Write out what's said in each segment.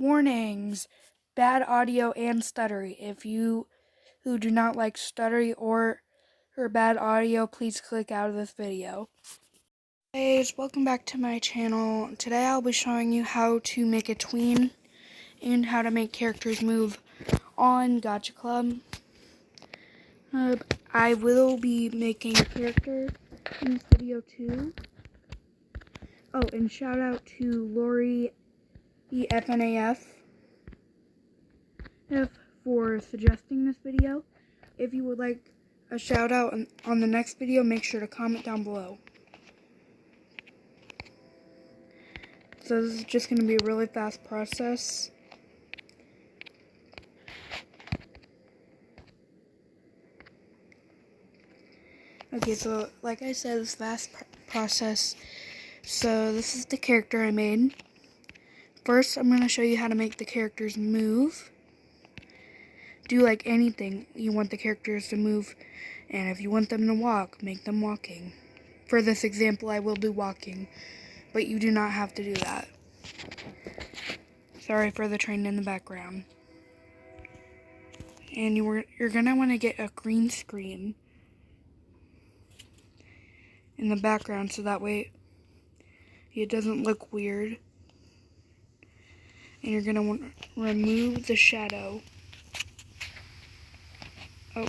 Warnings, bad audio and stuttery. If you who do not like stuttery or bad audio, please click out of this video. Hey guys, welcome back to my channel. Today I'll be showing you how to make a tween and how to make characters move on Gacha Club. I will be making a character in this video too. Oh, and shout out to Lori EFNAF for suggesting this video. If you would like a shout out on the next video, make sure to comment down below. So this is just going to be a really fast process. Okay, so like I said, this fast process. So this is the character I made. First, I'm going to show you how to make the characters move. Do like anything you want the characters to move, and if you want them to walk, make them walking. For this example, I will do walking, but you do not have to do that. Sorry for the train in the background. And you're going to want to get a green screen in the background so that way it doesn't look weird. And you're going to want to remove the shadow. Oh.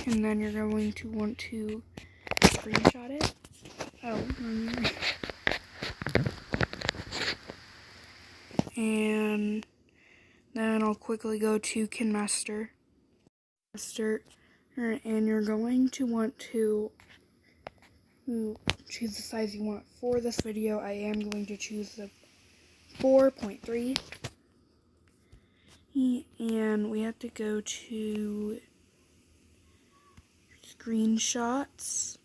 And then you're going to want to screenshot it. Oh. And then I'll quickly go to kinemaster. And you're going to want to choose the size you want. For this video, I am going to choose the 4.3. And we have to go to screenshots.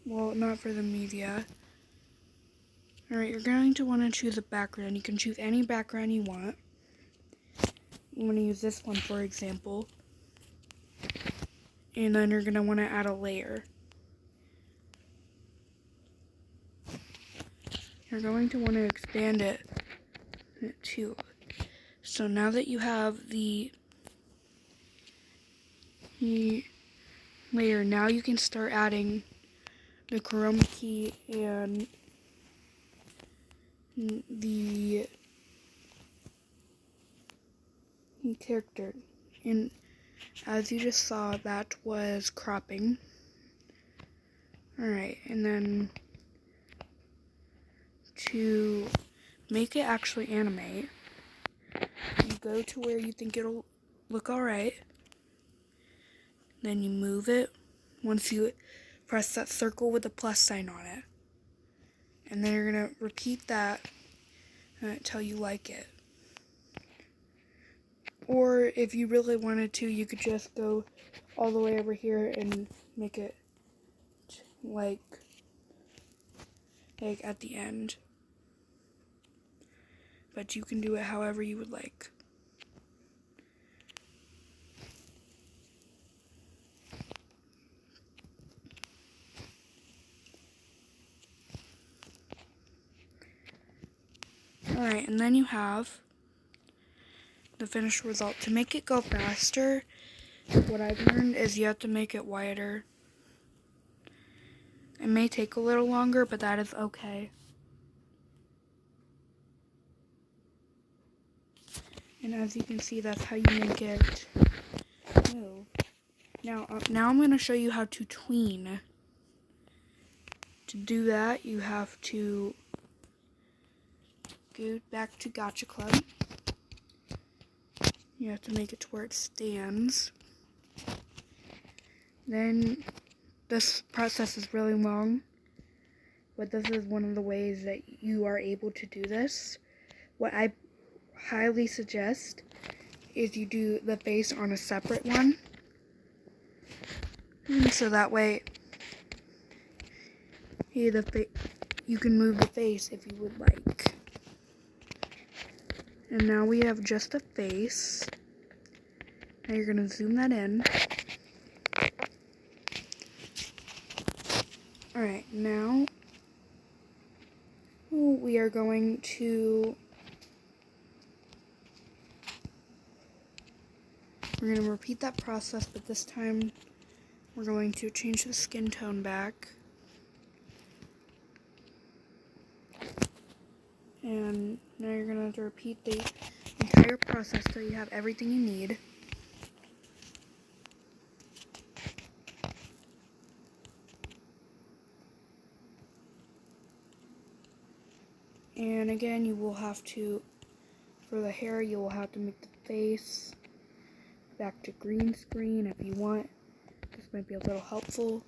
Well, not for the media. Alright, you're going to want to choose a background. You can choose any background you want. I'm going to use this one, for example. And then you're going to want to add a layer. You're going to want to expand it too. So now that you have the layer, now you can start adding the chroma key and the character. And as you just saw, that was cropping. Alright, and then to make it actually animate, you go to where you think it'll look alright. Then you move it once you press that circle with a plus sign on it. And then you're going to repeat that until you like it. Or if you really wanted to, you could just go all the way over here and make it like at the end. But you can do it however you would like. Alright, and then you have the finished result. To make it go faster, what I've learned is you have to make it wider. It may take a little longer, but that is okay. And as you can see, that's how you make it move. Now I'm going to show you how to tween. To do that, you have to go back to Gacha Club. You have to make it to where it stands. Then, this process is really long, but this is one of the ways that you are able to do this. What I highly suggest is you do the face on a separate one. So that way, you can move the face if you would like. And now we have just a face. Now you're going to zoom that in. Alright, now we are going to repeat that process, but this time we're going to change the skin tone back. And now you're going to have to repeat the entire process till you have everything you need. And again, you will have to, for the hair, you will have to make the face back to green screen if you want. This might be a little helpful.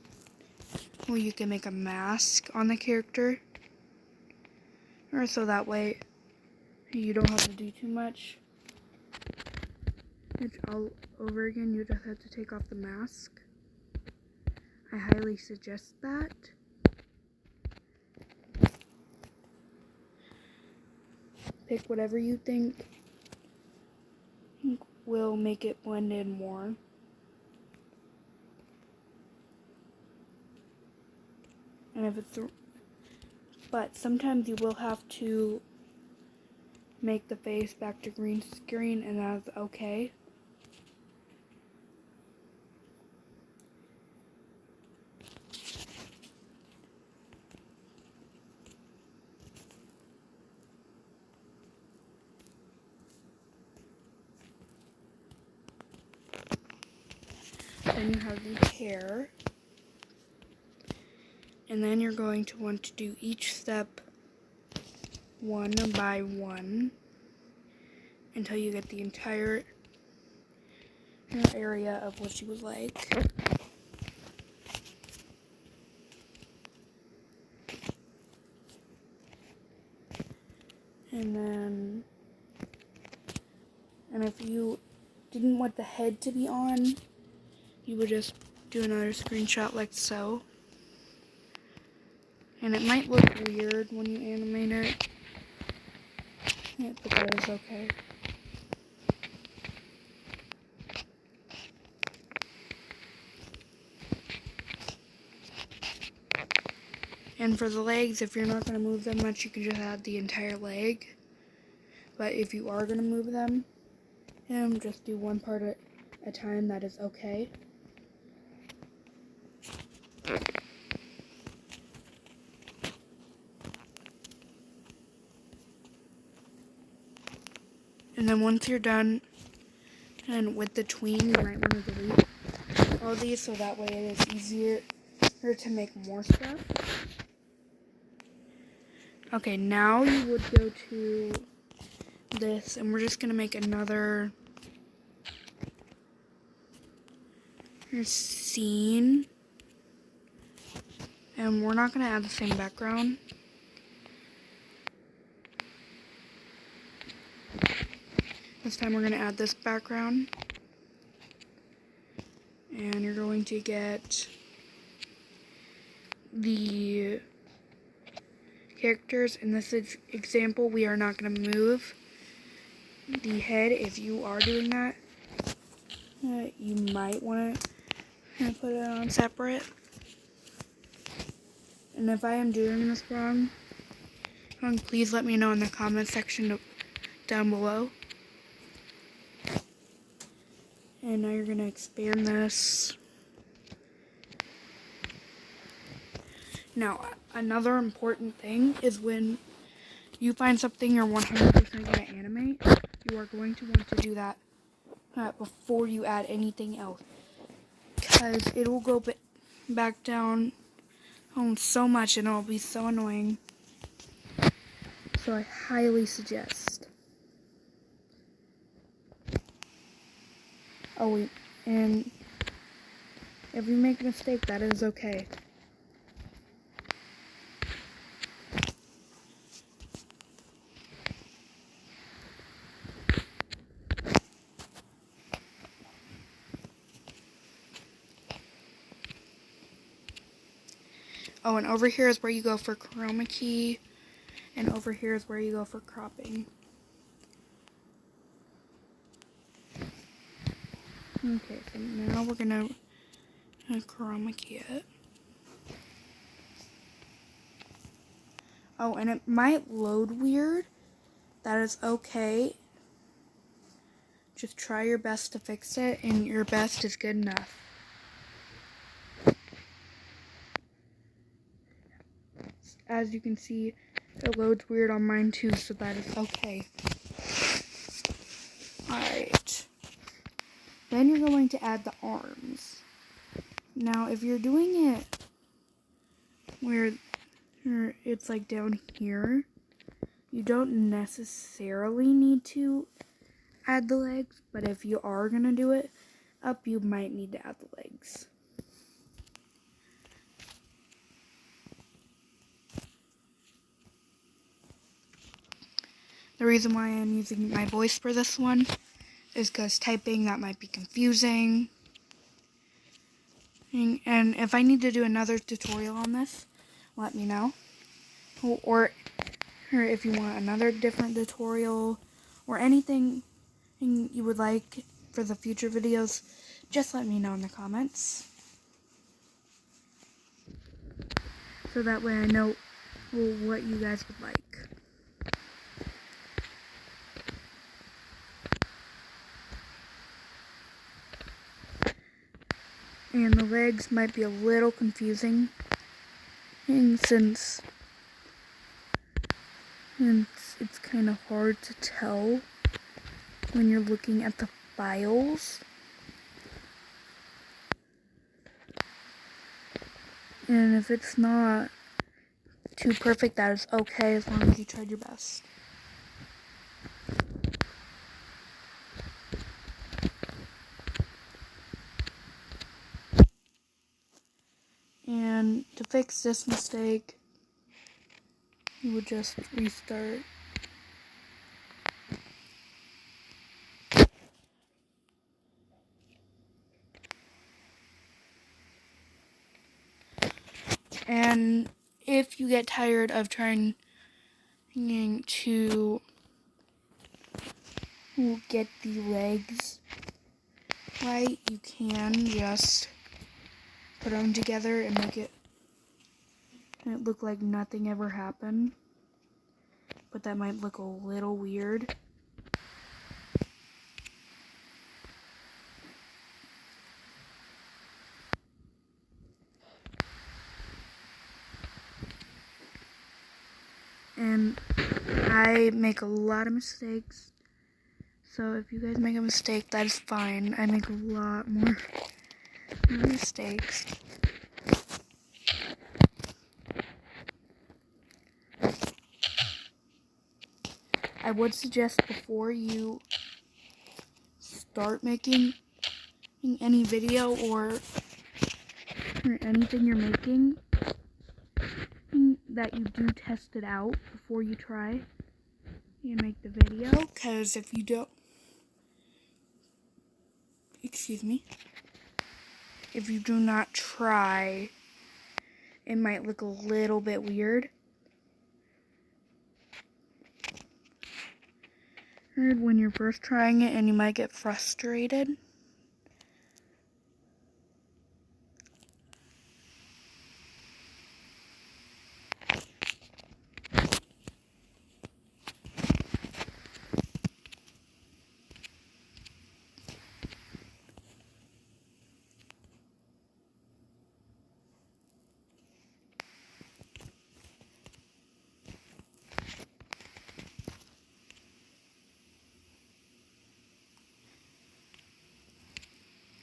Or you can make a mask on the character. Or so that way you don't have to do too much. It's all over again, you just have to take off the mask. I highly suggest that. Pick whatever you think will make it blend in more. And if it's, but sometimes you will have to make the face back to green screen, and that's okay. Then you have the hair. And then you're going to want to do each step one by one until you get the entire area of what you would like. And if you didn't want the head to be on, you would just do another screenshot like so. And it might look weird when you animate it, but that is okay. And for the legs, if you're not going to move them much, you can just add the entire leg. But if you are going to move them, just do one part at a time, that is okay. And then once you're done, and with the tween, you might want to delete all these so that way it is easier to make more stuff. Okay, now you would go to this, and we're just going to make another scene. And we're not going to add the same background. This time we're going to add this background. And you're going to get the characters. In this example, we are not going to move the head. If you are doing that, you might want to put it on separate. And if I am doing this wrong, please let me know in the comment section down below. And now you're going to expand this. Now, another important thing is when you find something you're 100% going to animate, you are going to want to do that before you add anything else. Because it will go back down so much and it'll be so annoying. So I highly suggest. Oh wait, and if you make a mistake, that is okay. Oh, and over here is where you go for chroma key, and over here is where you go for cropping. Okay, so now we're gonna chroma key it. Oh, and it might load weird. That is okay. Just try your best to fix it, and your best is good enough. As you can see, it loads weird on mine too, so that is okay. Alright. Then you're going to add the arms. Now, if you're doing it where it's like down here, you don't necessarily need to add the legs, but if you are going to do it up, you might need to add the legs. The reason why I'm using my voice for this one is because typing, that might be confusing. And if I need to do another tutorial on this, let me know. Or if you want another different tutorial or anything you would like for the future videos, just let me know in the comments. So that way I know what you guys would like. And the legs might be a little confusing since it's kind of hard to tell when you're looking at the files. And if it's not too perfect, that is okay as long as you tried your best. And to fix this mistake, you would just restart. And if you get tired of trying to get the legs right, you can just put them together and make it look like nothing ever happened. But that might look a little weird. And I make a lot of mistakes. So if you guys make a mistake, that is fine. I make a lot more mistakes. I would suggest before you start making any video or anything you're making, that you do test it out before you try and make the video. Because if you don't, if you do not try, it might look a little bit weird. When you're first trying it, and you might get frustrated.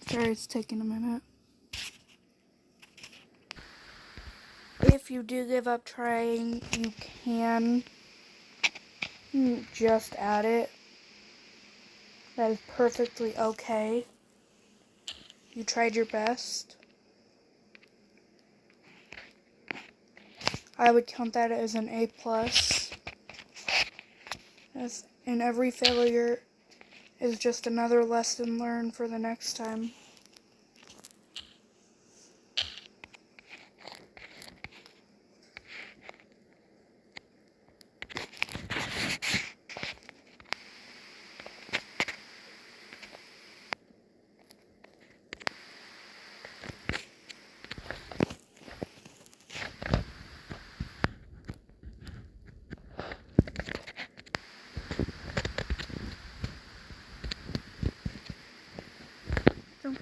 Sorry, it's taking a minute. If you do give up trying, you can just add it. That is perfectly okay. You tried your best. I would count that as an A+. And every failure is just another lesson learned for the next time.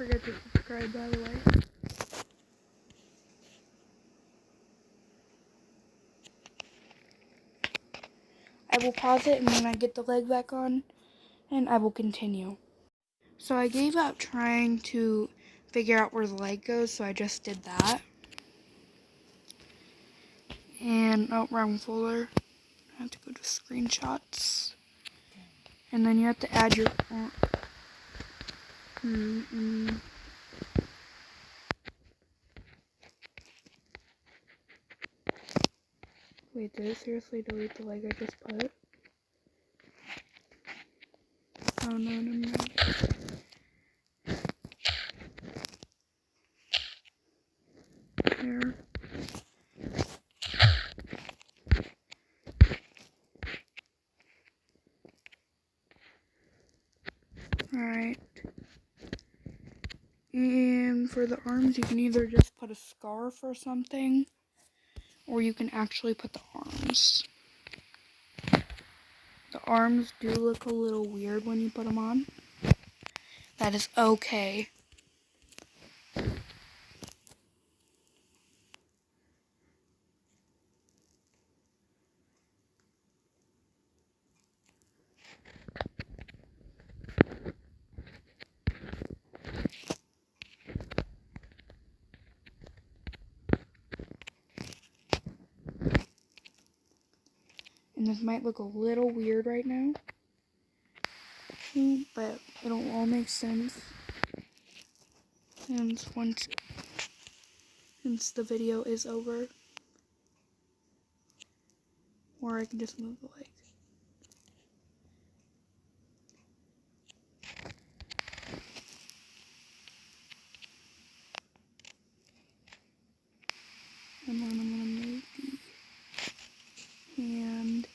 forget to subscribe, by the way. I will pause it, and when I get the leg back on, and I will continue. So I gave up trying to figure out where the leg goes, so I just did that. And, oh, wrong folder. I have to go to screenshots. And then you have to add your... Wait, did it seriously delete the leg I just put? Oh, no. There. Alright. And for the arms, you can either just put a scarf or something, or you can actually put the arms. The arms do look a little weird when you put them on. That is okay. And this might look a little weird right now, but it'll all make sense. And once the video is over, or I can just move the leg. And then I'm gonna move the hand.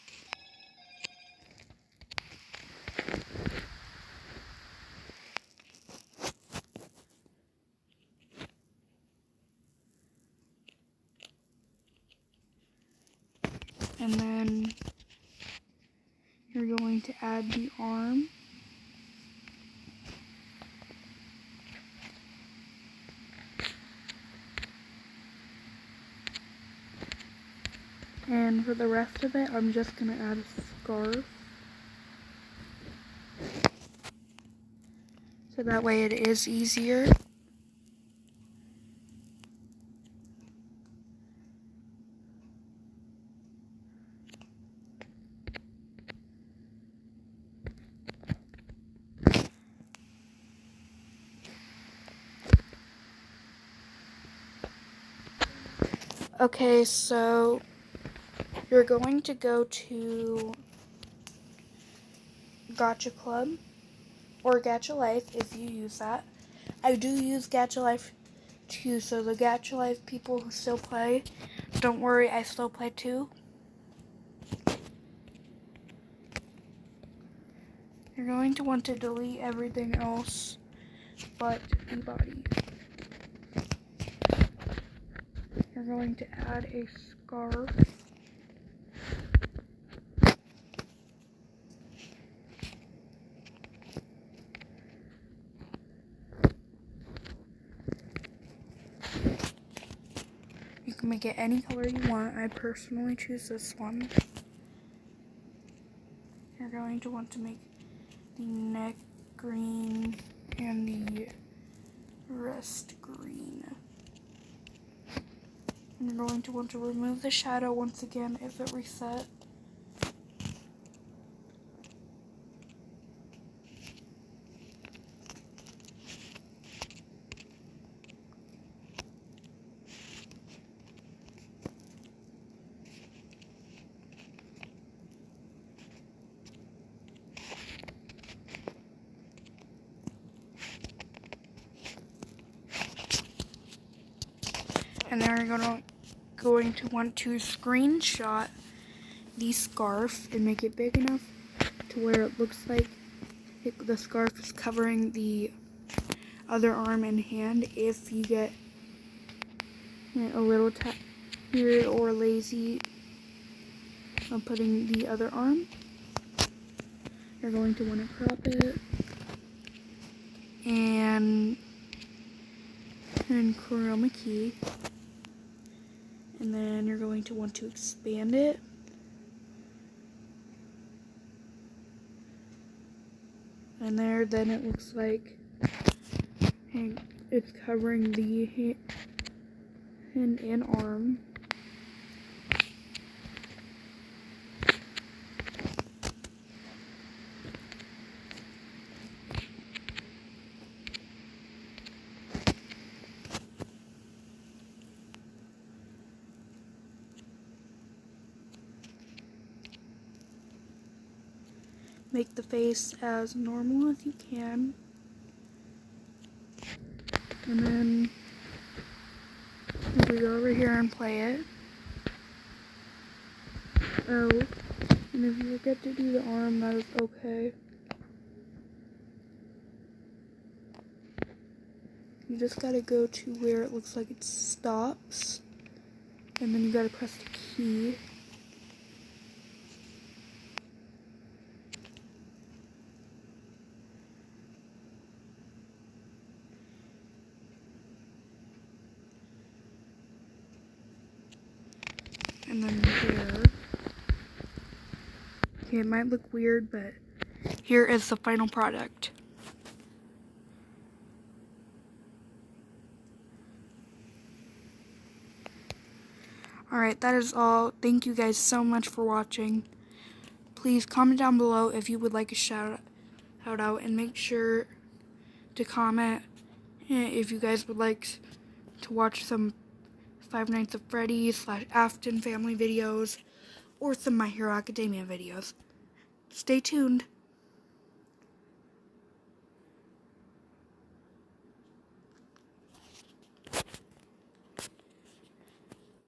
And then you're going to add the arm. And for the rest of it, I'm just going to add a scarf. So that way it is easier. Okay, so you're going to go to Gacha Club or Gacha Life if you use that. I do use Gacha Life too, so the Gacha Life people who still play, don't worry, I still play too. You're going to want to delete everything else but the body. You're going to add a scarf. You can make it any color you want. I personally choose this one. You're going to want to make the neck green and the wrist green. And you're going to want to remove the shadow once again if it reset. And then you're going to want to screenshot the scarf and make it big enough to where it looks like the scarf is covering the other arm and hand. If you get a little tired or lazy of putting the other arm, you're going to want to crop it. And and chroma key. And then you're going to want to expand it. And there, then it looks like it's covering the hand and arm. Make the face as normal as you can. And then if we go over here and play it. Oh, and if you forget to do the arm, that is okay. You just gotta go to where it looks like it stops. And then you gotta press the key. And then here. Okay, it might look weird, but here is the final product. Alright, that is all. Thank you guys so much for watching. Please comment down below if you would like a shout out, and make sure to comment if you guys would like to watch some Five Nights at Freddy's / Afton family videos or some My Hero Academia videos. Stay tuned.